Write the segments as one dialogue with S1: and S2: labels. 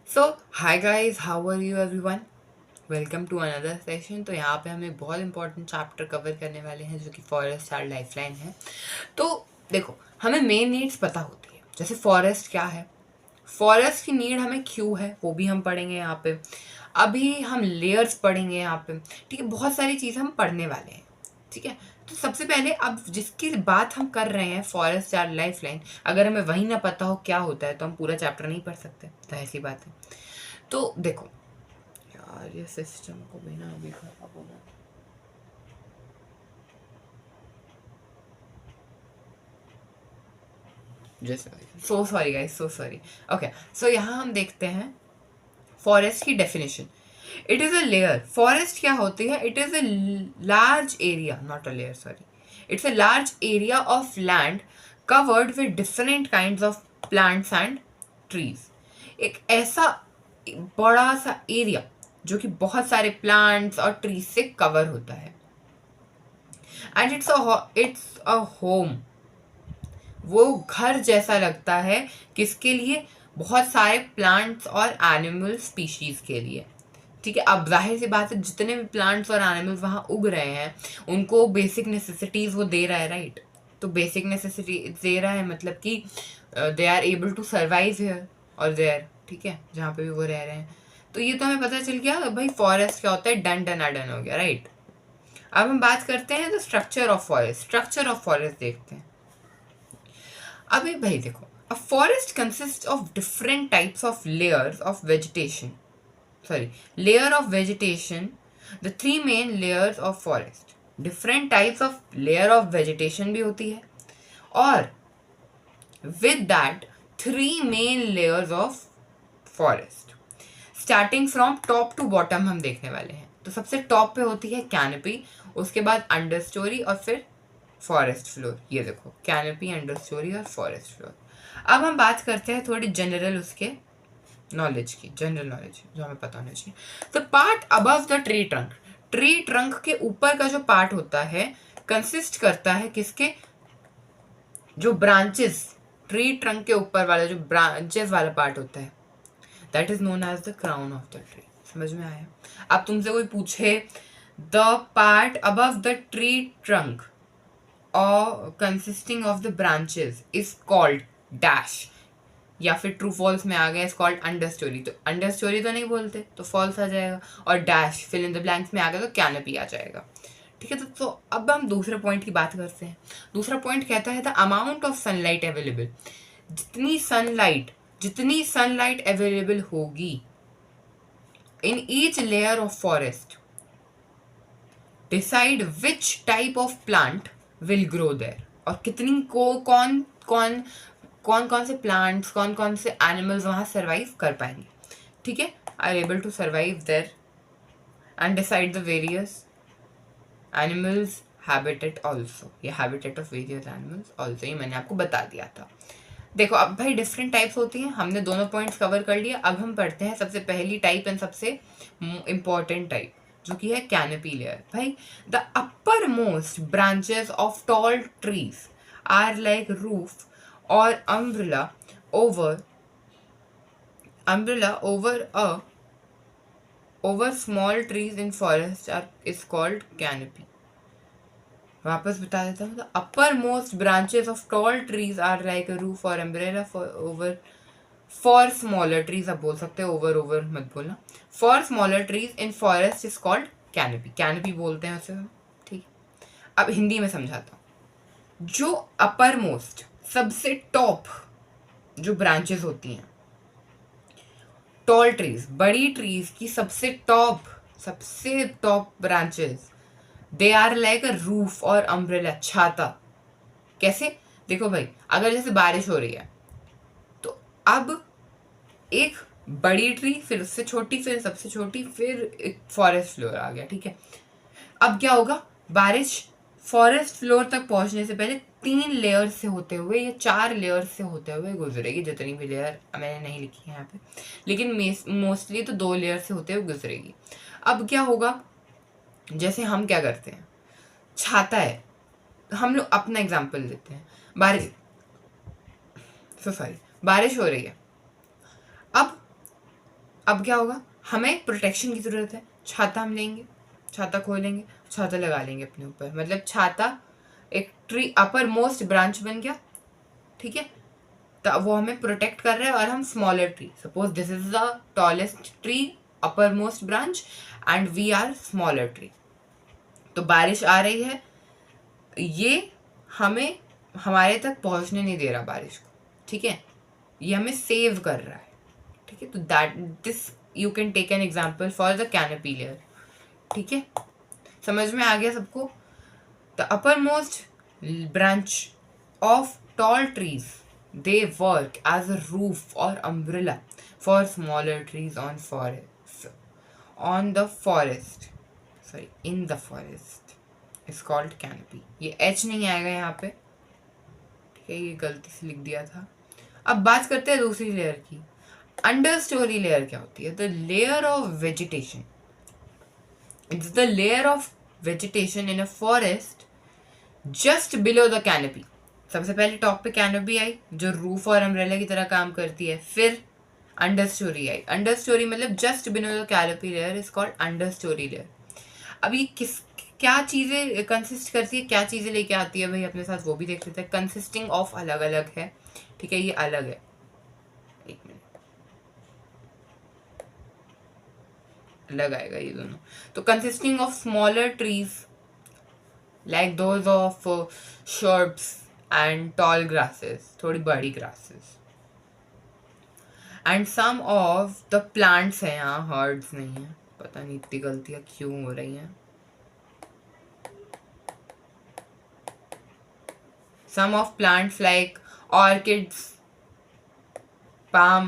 S1: So hi guys, how are you everyone. Welcome to another session. तो यहाँ पे हम एक बहुत इंपॉर्टेंट चैप्टर कवर करने वाले हैं जो कि फॉरेस्ट चाइल्ड लाइफलाइन है। तो देखो, हमें मेन नीड्स पता होती है। जैसे फॉरेस्ट क्या है, फॉरेस्ट की नीड हमें क्यों है वो भी हम पढ़ेंगे यहाँ पे। अभी हम लेयर्स पढ़ेंगे यहाँ पे। ठीक है, बहुत सारी चीज़ें हम पढ़ने वाले हैं। ठीक है, तो सबसे पहले अब जिसकी बात हम कर रहे हैं फॉरेस्ट चाइल्ड लाइफलाइन, अगर हमें वही ना पता हो क्या होता है तो हम पूरा चैप्टर नहीं पढ़ सकते। तो ऐसी बात है। तो देखो यार, ये सिस्टम को भी ना अभी खराब हो गया। जैसे so sorry guys, so sorry. Okay, so यहाँ हम देखते हैं फॉरेस्ट की definition. It is a layer. Forest क्या होती है? It is a large area, not a layer, sorry. It's a large area of land covered with different kinds of plants and trees. एक ऐसा बड़ा सा एरिया जो कि बहुत सारे प्लांट्स और ट्रीज से कवर होता है। And it's a home. वो घर जैसा लगता है किसके लिए? बहुत सारे प्लांट्स और एनिमल स्पीशीज के लिए। ठीक है, अब जाहिर सी बात है, जितने भी प्लांट्स और एनिमल्स वहाँ उग रहे हैं उनको बेसिक नेसेसिटीज वो दे रहा है, राइट। तो बेसिक नेसेसिटी दे रहा है मतलब कि they are able to survive here और देयर। ठीक है, जहाँ पे भी वो रह रहे हैं। तो ये तो हमें पता चल गया भाई फॉरेस्ट क्या होता है। डन डन डन हो गया, राइट। अब हम बात करते हैं the structure of forest. Structure of forest देखते हैं। अभी भाई देखो, a forest consist of different types of layers of vegetation. Sorry, layer of vegetation. The three main layers of forest. Different types of layer of vegetation भी होती है, और with that three main layers of forest. Starting from top to bottom हम देखने वाले हैं। तो सबसे टॉप पे होती है कैनोपी, उसके बाद अंडर स्टोरी और फिर फॉरेस्ट फ्लोर। ये देखो, कैनोपी, अंडर स्टोरी और फॉरेस्ट फ्लोर। अब हम बात करते हैं थोड़ी जनरल उसके नॉलेज की, जनरल नॉलेज जो हमें पता होना चाहिए। The part above the tree trunk. Tree trunk के ऊपर का जो पार्ट होता है कंसिस्ट करता है किसके? जो ब्रांचेस, ट्री ट्रंक के ऊपर वाला जो ब्रांचेस वाला पार्ट होता है, that is known as the crown of the tree. समझ में आया? अब तुमसे कोई पूछे the part above the tree trunk और consisting of the branches is called dash, या फिर ट्रू फॉल्स में आ गया इज कॉल्ड अंडर स्टोरी। तो अंडर स्टोरी तो नहीं बोलते तो फॉल्स आ जाएगा, और dash fill in the blanks में आ गया तो कैनोपी आ जाएगा। ठीक है, तो अब हम दूसरे पॉइंट की बात करते हैं। दूसरा पॉइंट कहता है the amount of sunlight available. जितनी सनलाइट अवेलेबल होगी in each layer of forest decide which type of plant will grow there. और कितनी को कौन कौन से प्लांट्स, कौन कौन से एनिमल्स वहाँ सर्वाइव कर पाएंगे। ठीक है, are able to survive there and decide the various animals habitat also. ये habitat of various animals also, ये मैंने आपको बता दिया था। देखो अब भाई डिफरेंट टाइप्स होती हैं, हमने दोनों पॉइंट्स कवर कर लिए। अब हम पढ़ते हैं सबसे पहली टाइप एंड सबसे इंपॉर्टेंट टाइप जो कि है कैनोपी लेयर। भाई the upper most branches of tall trees are like roof और over umbrella over small trees in forest is called canopy. वापस बता देता हूँ। The upper most branches of tall trees are like a roof और umbrella for smaller trees. आप बोल सकते हो, ओवर मत बोलना। For smaller trees in forest is called canopy. Canopy बोलते हैं उसे हम। ठीक, अब हिंदी में समझाता हूँ। जो अपर मोस्ट, सबसे टॉप जो ब्रांचेस होती हैं टॉल ट्रीज, बड़ी ट्रीज की सबसे top branches, they are like a roof और अम्ब्रेला, छाता। कैसे? देखो भाई, अगर जैसे बारिश हो रही है तो अब एक बड़ी ट्री, फिर उससे छोटी, फिर सबसे छोटी, फिर एक फॉरेस्ट फ्लोर आ गया। ठीक है, अब क्या होगा? बारिश फॉरेस्ट फ्लोर तक पहुंचने से पहले 3 लेयर से होते हुए या 4 लेयर से होते हुए गुजरेगी। जितनी भी लेयर मैंने नहीं लिखी है यहाँ पे, लेकिन मोस्टली तो 2 लेयर से होते हुए गुजरेगी। अब क्या होगा? जैसे हम क्या करते हैं, छाता है, हम लोग अपना एग्जाम्पल लेते हैं। बारिश हो रही है। अब अब क्या होगा, हमें प्रोटेक्शन की ज़रूरत है। छाता हम लेंगे, छाता खोलेंगे, छाता लगा लेंगे अपने ऊपर, मतलब छाता एक ट्री अपर मोस्ट ब्रांच बन गया, ठीक है, तो वो हमें प्रोटेक्ट कर रहा है। और हम smaller tree, suppose this is the tallest tree upper most branch and we are smaller tree, तो बारिश आ रही है, ये हमें हमारे तक पहुंचने नहीं दे रहा बारिश को, ठीक है, ये हमें सेव कर रहा है, ठीक है। तो that this you can take an example for the canopy layer, ठीक है, समझ में आ गया सबको। The upper most branch of tall trees they work as a roof और umbrella for smaller trees on forest, on the forest, sorry in the forest is called canopy. ये H नहीं आएगा यहाँ पे, ठीक है, ये गलती से लिख दिया था। अब बात करते हैं दूसरी लेयर की। अंडर स्टोरी लेयर क्या होती है? The layer of vegetation, it's the layer of vegetation in a forest just below the canopy. सबसे पहले टॉप पे कैनोपी आई जो रूफ और अम्ब्रेला की तरह काम करती है, फिर अंडर स्टोरी आई। अंडर स्टोरी मतलब just below the canopy layer is called understory layer. अब ये किस क्या चीज़ें कंसिस्ट करती है, क्या चीज़ें लेके आती है भाई अपने साथ, वो भी देख लेते हैं। कंसिस्टिंग ऑफ अलग अलग है, ठीक है, ये अलग है, एक मिनट, अलग आएगा ये दोनों। तो consisting of smaller trees like those of shrubs and tall grasses, थोड़ी बड़ी grasses, and some of the plants हैं, यहाँ हर्ड्स नहीं है, पता नहीं इतनी गलतियाँ क्यों हो रही हैं। Some of plants like orchids, palm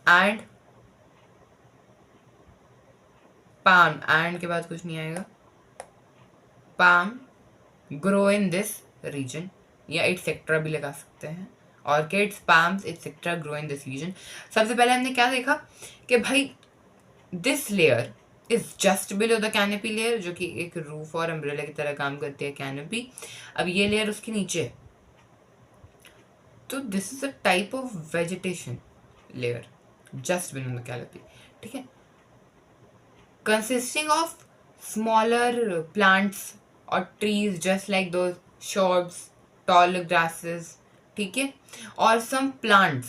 S1: and के बाद कुछ नहीं आएगा, palm grow in this region, या एटसेट्रा भी लगा सकते हैं। Orchids, palms etcetera grow in this region. सबसे पहले हमने क्या देखा कि भाई this layer is just below the canopy layer, जो कि एक रूफ और अम्ब्रेला की तरह काम करती है कैनोपी। अब ये लेयर उसके नीचे है, तो this is a type of vegetation layer just below the canopy, ठीक है, कंसिस्टिंग ऑफ स्मॉलर प्लांट्स और ट्रीज जस्ट लाइक दो shrubs, tall grasses, ठीक है, और सम प्लांट्स,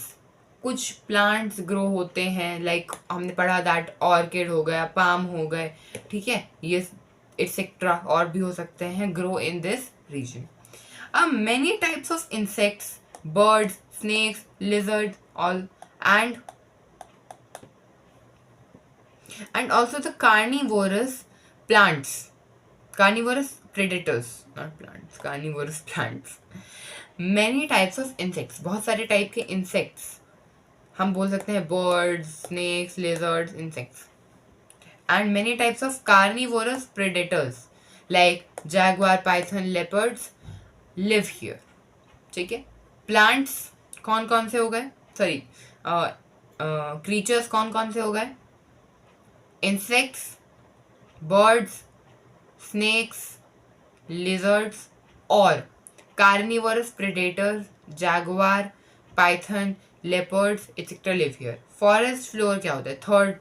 S1: कुछ प्लांट्स ग्रो होते हैं लाइक हमने पढ़ा दैट ऑर्किड हो गया, पाम हो गए, ठीक है, ये एटसेट्रा और भी हो सकते हैं, ग्रो इन दिस रीजन। अब many types of insects, birds, snakes, lizards, all and also the carnivorous plants, carnivorous predators, not plants, carnivorous plants, many types of insects, बहुत सारे टाइप के insects हम बोल सकते हैं, birds, snakes, lizards, insects, and many types of carnivorous predators like jaguar, python, leopards live here, ठीक है। Plants कौन कौन से हो गए, सॉरी क्रीचर्स कौन कौन से हो गए, इंसेक्ट्स, बर्ड्स, स्नेक्स, लिजर्ड्स और carnivorous predators, jaguar, python, leopards etcetera live here. Forest floor क्या होता है? Third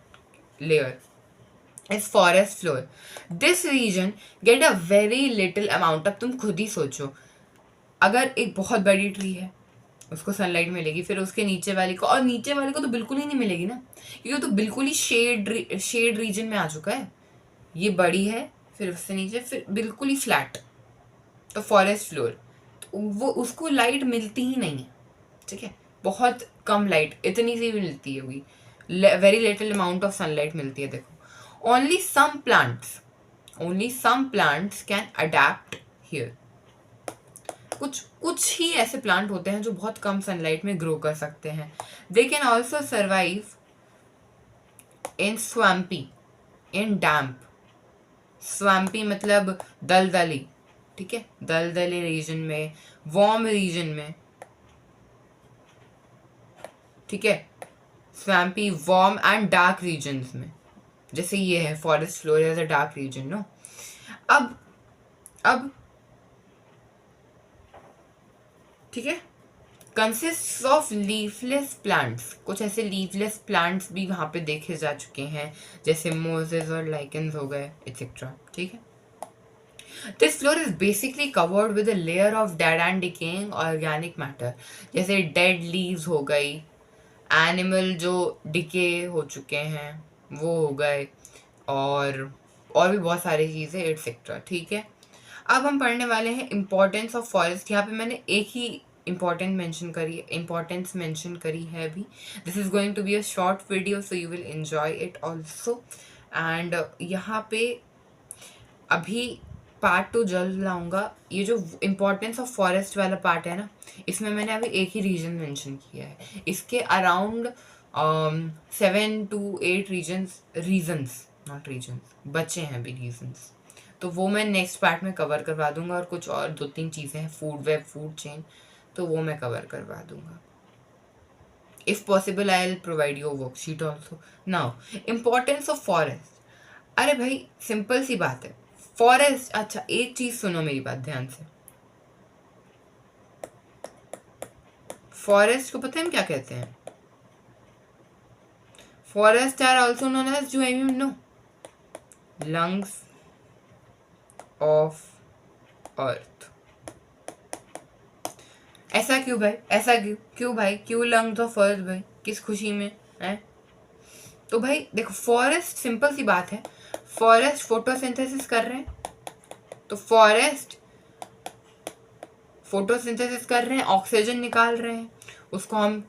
S1: layer is forest floor. This region get a very little amount. अब तुम खुद ही सोचो, अगर एक बहुत बड़ी ट्री है उसको सनलाइट मिलेगी, फिर उसके नीचे वाली को, और नीचे वाले को तो बिल्कुल ही नहीं मिलेगी ना, क्योंकि तो बिल्कुल ही शेड रीजन में आ चुका है। ये बड़ी है, फिर उससे नीचे, फिर बिल्कुल ही फ्लैट, तो फॉरेस्ट फ्लोर, तो वो उसको लाइट मिलती ही नहीं है, ठीक है, बहुत कम लाइट, इतनी सी भी मिलती है, हुई very little amount of sunlight मिलती है। देखो, only some plants can adapt here. कुछ ही ऐसे प्लांट होते हैं जो बहुत कम सनलाइट में ग्रो कर सकते हैं। They can also survive in swampy, in damp, swampy मतलब दलदली, ठीक है, दलदली रीजन में, वार्म रीजन में, ठीक है, swampy, warm and dark regions में, जैसे ये है forest floor as a dark region, no. अब ठीक है, कंसिस्ट ऑफ लीफलेस प्लांट्स, कुछ ऐसे लीफलेस प्लांट्स भी वहाँ पे देखे जा चुके हैं, जैसे मोजेस और लाइकेंस हो गए एक्सेट्रा, ठीक है। This floor is basically covered with a layer of dead and decaying organic matter, जैसे डेड लीव्स हो गई, एनिमल जो डिके हो चुके हैं वो हो गए, और भी बहुत सारी चीज़ें एटसेट्रा, ठीक है। अब हम पढ़ने वाले हैं इम्पोर्टेंस ऑफ फॉरेस्ट। यहाँ पे मैंने एक ही इम्पोर्टेंस मेंशन करी है अभी। This is going to be a short video, so you will enjoy it also. And यहाँ पे अभी पार्ट 2 जल्द लाऊंगा। ये जो इम्पोर्टेंस ऑफ फॉरेस्ट वाला पार्ट है ना, इसमें मैंने अभी एक ही रीजन मेंशन किया है। इसके around 7 to 8 regions not regions बचे हैं अभी रीजन्स, तो वो मैं नेक्स्ट पार्ट में कवर करवा दूंगा। और कुछ और 2-3 चीज़ें हैं, फूड वेब, फूड चेन, तो वो मैं कवर करवा दूंगा। If possible I will provide you worksheet also. Now importance of forest. अरे भाई सिंपल सी बात है, फॉरेस्ट, अच्छा एक चीज सुनो मेरी बात ध्यान से, फॉरेस्ट को पता है हम क्या कहते हैं? Forest are also known as, do you know, lungs of earth. ऐसा क्यों भाई, ऐसा क्यों भाई, क्यों लंग्स ऑफ अर्थ भाई, किस खुशी में है? तो भाई देखो, फॉरेस्ट सिंपल सी बात है, फॉरेस्ट फोटोसिंथेसिस कर रहे हैं, तो फॉरेस्ट फोटोसिंथेसिस कर रहे हैं, ऑक्सीजन निकाल रहे हैं, उसको हम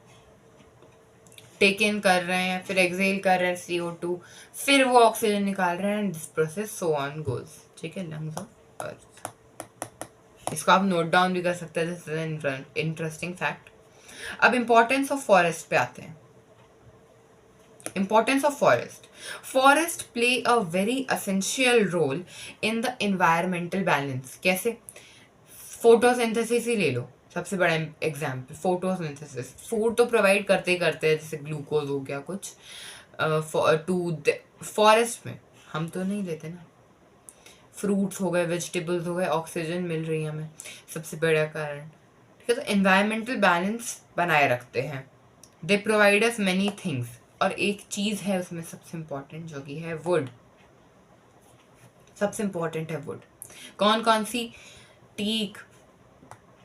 S1: टेक इन कर रहे हैं, फिर एक्सेल कर रहे हैं CO2, फिर वो ऑक्सीजन निकाल रहे हैं, this process so on goes, ठीक है, लंग्स ऑफ अर्थ। इसको आप नोट डाउन भी कर सकते हैं, दिस इज इंटरेस्टिंग फैक्ट। अब इंपॉर्टेंस ऑफ फॉरेस्ट पे आते हैं। Importance of forest. Forest play a very essential role in the environmental balance. कैसे? फोटोसिंथेसिस ही ले लो, सबसे बड़ा एग्जाम्पल फोटोसिंथेसिस। फूड तो प्रोवाइड करते ही करते हैं, जैसे ग्लूकोज हो गया कुछ, टू फॉरेस्ट में हम तो नहीं लेते ना। फ्रूट्स हो गए, वेजिटेबल्स हो गए, ऑक्सीजन मिल रही है हमें, सबसे बड़ा कारण, ठीक है। तो एनवायरमेंटल बैलेंस बनाए रखते हैं। They provide us many things, और एक चीज़ है उसमें सबसे इम्पॉर्टेंट, जो कि है वुड। सबसे इम्पॉर्टेंट है वुड। कौन कौन सी? टीक,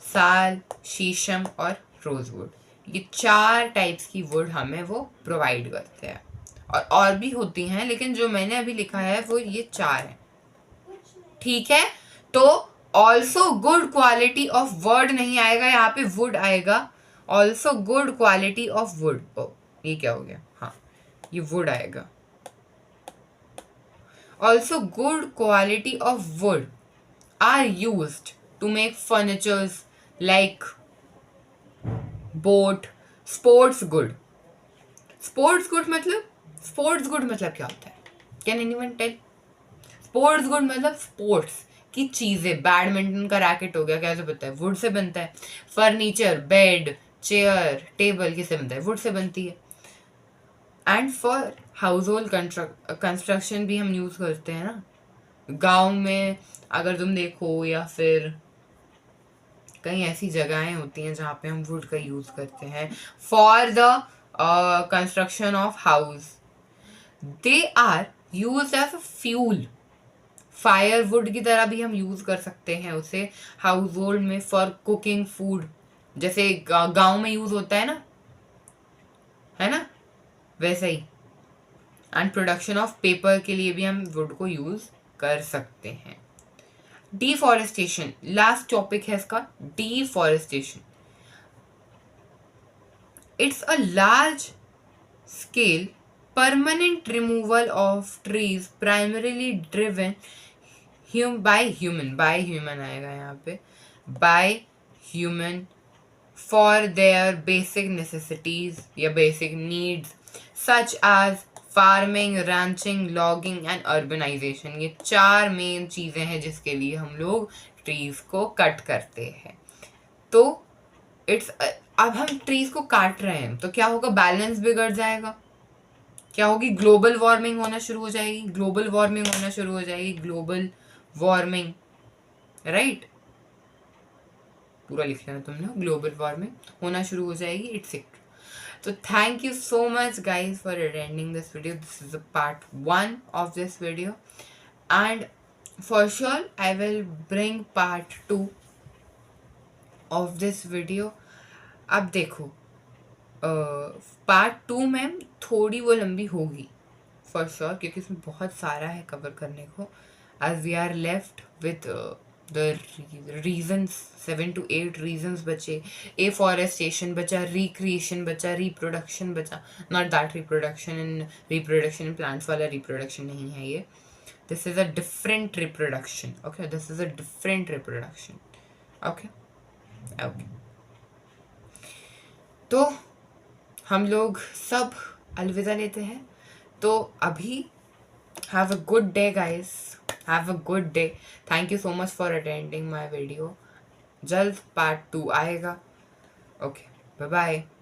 S1: साल, शीशम और रोजवुड, ये 4 टाइप्स की वुड हमें वो प्रोवाइड करते हैं। और भी होती हैं, लेकिन जो मैंने अभी लिखा है वो ये 4 है, ठीक है। तो also good quality of word नहीं आएगा यहाँ पे, वुड आएगा। Also good quality of wood, ये क्या हो गया, हाँ ये वुड आएगा। Also good quality of wood are used to make furnitures like boat, sports good. Sports good मतलब क्या होता है? Can anyone tell? Sports good मतलब स्पोर्ट्स की चीजें, बैडमिंटन का रैकेट हो गया, कैसे बनता है? वुड से बनता है। फर्नीचर, बेड, चेयर, टेबल किससे बनता है? वुड से बनती है। And for house hold construction भी हम यूज करते हैं ना, गांव में अगर तुम देखो, या फिर कई ऐसी जगहें होती हैं जहाँ पे हम वुड का यूज करते हैं for the construction of house. They are use as a fuel, fire wood की तरह भी हम यूज कर सकते हैं उसे हाउस होल्ड में, फॉर कुकिंग फूड, जैसे गांव में यूज होता है ना, वैसे ही। एंड प्रोडक्शन ऑफ पेपर के लिए भी हम वुड को यूज कर सकते हैं। डिफॉरेस्टेशन, लास्ट टॉपिक है इसका, deforestation. It's a large scale permanent removal of trees primarily driven by human आएगा यहाँ पे, by human for their basic necessities या basic needs such as farming, ranching, logging and urbanization. ये 4 main चीजें हैं जिसके लिए हम लोग ट्रीज को कट करते हैं। तो अब हम ट्रीज को काट रहे हैं तो क्या होगा? बैलेंस बिगड़ जाएगा। क्या होगी? ग्लोबल वार्मिंग होना शुरू हो जाएगी, राइट? पूरा लिख लेना तुम लोग, ग्लोबल वार्मिंग होना शुरू हो जाएगी it's. So thank you so much guys for attending this video. This is the part 1 of this video, and for sure I will bring part 2 of this video. अब देखो पार्ट 2 में थोड़ी वो लंबी होगी फॉर श्योर, क्योंकि इसमें बहुत सारा है कवर करने को, as we are left with the reasons, 7 to 8 reasons बचे, afforestation बचा, recreation बचा, reproduction बचा, not that reproduction in plants वाला reproduction नहीं है ये, this is a different reproduction, okay, this is a different reproduction, okay, okay. तो हम लोग सब अलविदा लेते हैं, तो अभी have a good day guys, have a good day. Thank you so much for attending my video. जल्द part 2 आएगा. Okay, bye bye.